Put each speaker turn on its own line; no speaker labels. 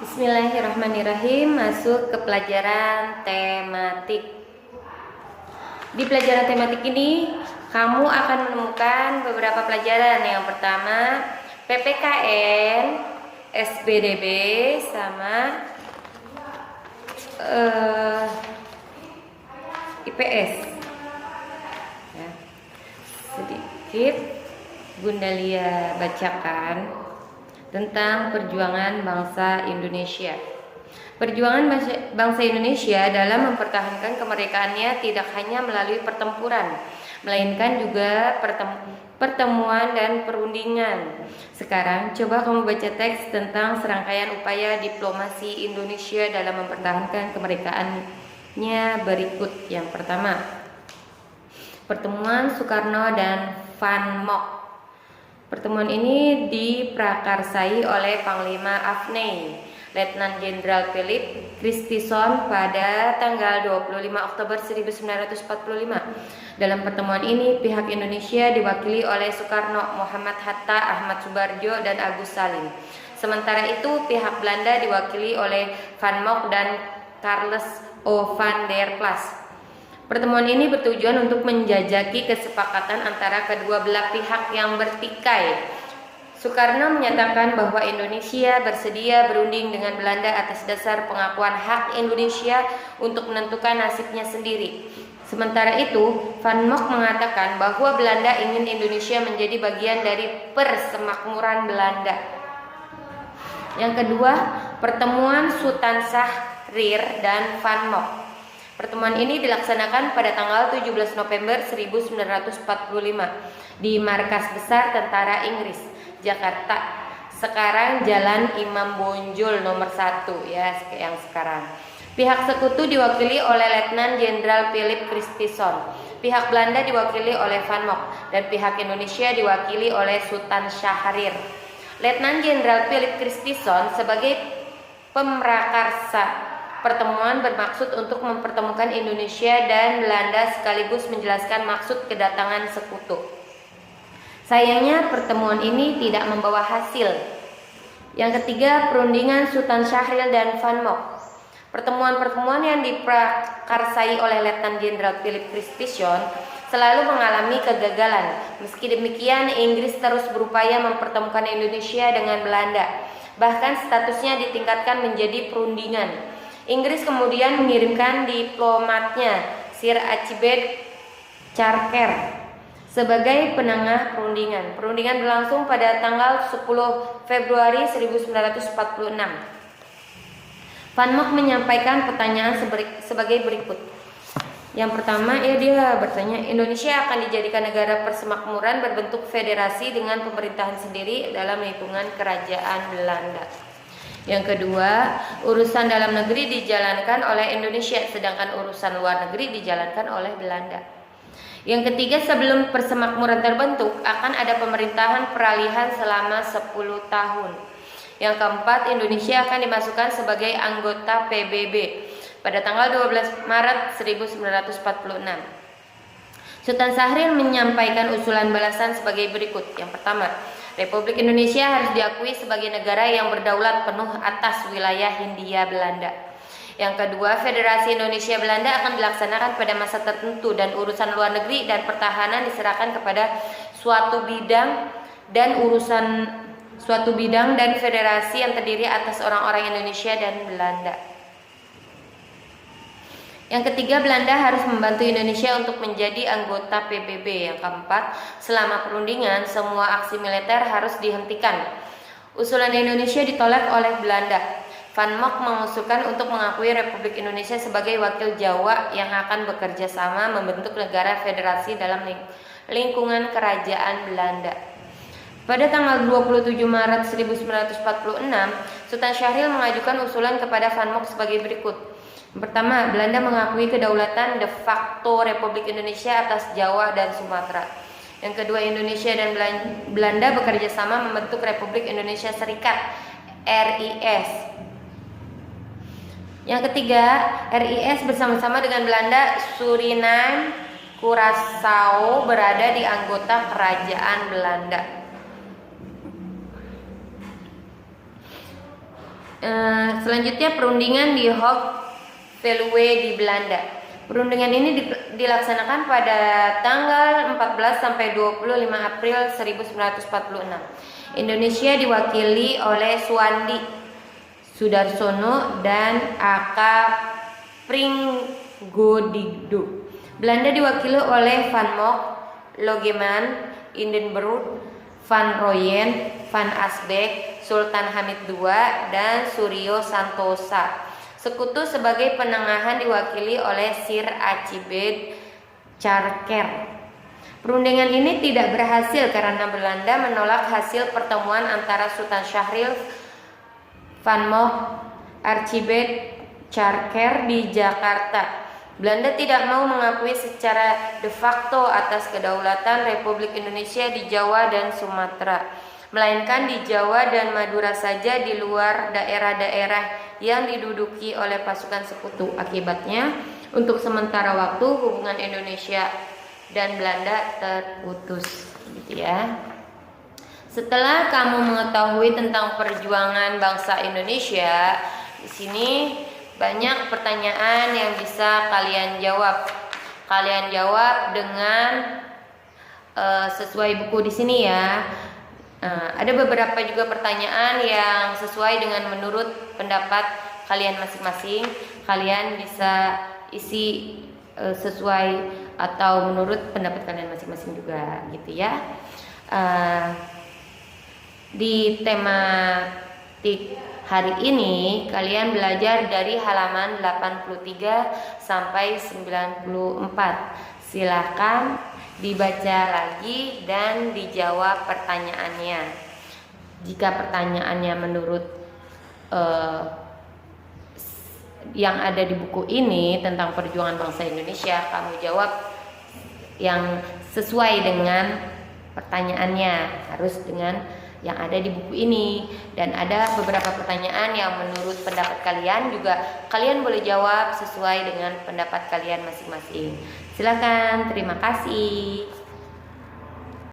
Bismillahirrahmanirrahim. Masuk ke pelajaran tematik. Di pelajaran tematik ini kamu akan menemukan beberapa pelajaran. Yang pertama PPKN, SBDB, sama IPS. Ya. Sedikit Bunda Lia bacakan tentang perjuangan bangsa Indonesia. Perjuangan bangsa Indonesia dalam mempertahankan kemerdekaannya tidak hanya melalui pertempuran, melainkan juga pertemuan dan perundingan. Sekarang coba kamu baca teks tentang serangkaian upaya diplomasi Indonesia dalam mempertahankan kemerdekaannya berikut. Yang pertama, pertemuan Soekarno dan Van Mock. Pertemuan ini diprakarsai oleh Panglima AFNI, Letnan Jenderal Philip Christison pada tanggal 25 Oktober 1945. Dalam pertemuan ini, pihak Indonesia diwakili oleh Soekarno, Muhammad Hatta, Ahmad Subarjo, dan Agus Salim. Sementara itu, pihak Belanda diwakili oleh Van Mock dan Charles O. van der Plas. Pertemuan ini bertujuan untuk menjajaki kesepakatan antara kedua belah pihak yang bertikai. Soekarno menyatakan bahwa Indonesia bersedia berunding dengan Belanda atas dasar pengakuan hak Indonesia untuk menentukan nasibnya sendiri. Sementara itu, Van Mock mengatakan bahwa Belanda ingin Indonesia menjadi bagian dari persemakmuran Belanda. Yang kedua, pertemuan Sultan Syahrir dan Van Mock. Pertemuan ini dilaksanakan pada tanggal 17 November 1945 di markas besar tentara Inggris, Jakarta. Sekarang Jalan Imam Bonjol nomor 1 ya, yang sekarang. Pihak sekutu diwakili oleh Letnan Jenderal Philip Christison. Pihak Belanda diwakili oleh Van Mock dan pihak Indonesia diwakili oleh Sultan Syahrir. Letnan Jenderal Philip Christison sebagai pemrakarsa pertemuan bermaksud untuk mempertemukan Indonesia dan Belanda sekaligus menjelaskan maksud kedatangan sekutu. Sayangnya pertemuan ini tidak membawa hasil. Yang ketiga, perundingan Sultan Syahrir dan Van Mock. Pertemuan-pertemuan yang diprakarsai oleh Letnan Jenderal Philip Christison selalu mengalami kegagalan. Meski demikian, Inggris terus berupaya mempertemukan Indonesia dengan Belanda. Bahkan statusnya ditingkatkan menjadi perundingan. Inggris kemudian mengirimkan diplomatnya Sir Archibald Charter sebagai penengah perundingan. Perundingan berlangsung pada tanggal 10 Februari 1946. Van Mock menyampaikan pertanyaan sebagai berikut. Yang pertama, dia bertanya, Indonesia akan dijadikan negara persemakmuran berbentuk federasi dengan pemerintahan sendiri dalam lingkungan kerajaan Belanda. Yang kedua, urusan dalam negeri dijalankan oleh Indonesia, sedangkan urusan luar negeri dijalankan oleh Belanda. Yang ketiga, sebelum persemakmuran terbentuk, akan ada pemerintahan peralihan selama 10 tahun. Yang keempat, Indonesia akan dimasukkan sebagai anggota PBB pada tanggal 12 Maret 1946. Sultan Syahrir menyampaikan usulan balasan sebagai berikut. Yang pertama, Republik Indonesia harus diakui sebagai negara yang berdaulat penuh atas wilayah Hindia Belanda. Yang kedua, Federasi Indonesia Belanda akan dilaksanakan pada masa tertentu dan urusan luar negeri dan pertahanan diserahkan kepada suatu bidang dan federasi yang terdiri atas orang-orang Indonesia dan Belanda. Yang ketiga, Belanda harus membantu Indonesia untuk menjadi anggota PBB. Yang keempat, selama perundingan, semua aksi militer harus dihentikan. Usulan Indonesia ditolak oleh Belanda. Van Mock mengusulkan untuk mengakui Republik Indonesia sebagai wakil Jawa yang akan bekerja sama membentuk negara federasi dalam lingkungan kerajaan Belanda. Pada tanggal 27 Maret 1946, Sultan Syahrir mengajukan usulan kepada Van Mock sebagai berikut. Pertama, Belanda mengakui kedaulatan de facto Republik Indonesia atas Jawa dan Sumatera. Yang kedua, Indonesia dan Belanda bekerja sama membentuk Republik Indonesia Serikat (RIS). Yang ketiga, RIS bersama-sama dengan Belanda, Suriname, Curaçao berada di anggota kerajaan Belanda. Selanjutnya perundingan di Hoog Veluwe di Belanda. Perundingan ini dilaksanakan pada tanggal 14 sampai 25 April 1946. Indonesia diwakili oleh Suwandi Sudarsono dan A.K. Pringgodigdo. Belanda diwakili oleh Van Mock, Logeman, Hindenburg, Van Rooyen, Van Asbeck, Sultan Hamid II, dan Suryo Santosa. Sekutu sebagai penengahan diwakili oleh Sir Archibald Charker. Perundingan ini tidak berhasil karena Belanda menolak hasil pertemuan antara Sultan Syahrir Van Mock, Archibald Charker di Jakarta. Belanda tidak mau mengakui secara de facto atas kedaulatan Republik Indonesia di Jawa dan Sumatera, melainkan di Jawa dan Madura saja di luar daerah-daerah yang diduduki oleh pasukan sekutu. Akibatnya, untuk sementara waktu hubungan Indonesia dan Belanda terputus, gitu ya. Setelah kamu mengetahui tentang perjuangan bangsa Indonesia, di sini banyak pertanyaan yang bisa kalian jawab. Kalian jawab dengan sesuai buku di sini ya. Ada beberapa juga pertanyaan yang sesuai dengan menurut pendapat kalian masing-masing. Kalian bisa isi sesuai atau menurut pendapat kalian masing-masing juga, gitu ya. Di tematik hari ini kalian belajar dari halaman 83 sampai 94. Silakan dibaca lagi dan dijawab pertanyaannya. Jika pertanyaannya menurut yang ada di buku ini tentang perjuangan bangsa Indonesia, kamu jawab yang sesuai dengan pertanyaannya, harus dengan yang ada di buku ini. Dan ada beberapa pertanyaan yang menurut pendapat kalian juga kalian boleh jawab sesuai dengan pendapat kalian masing-masing. Silakan, terima kasih.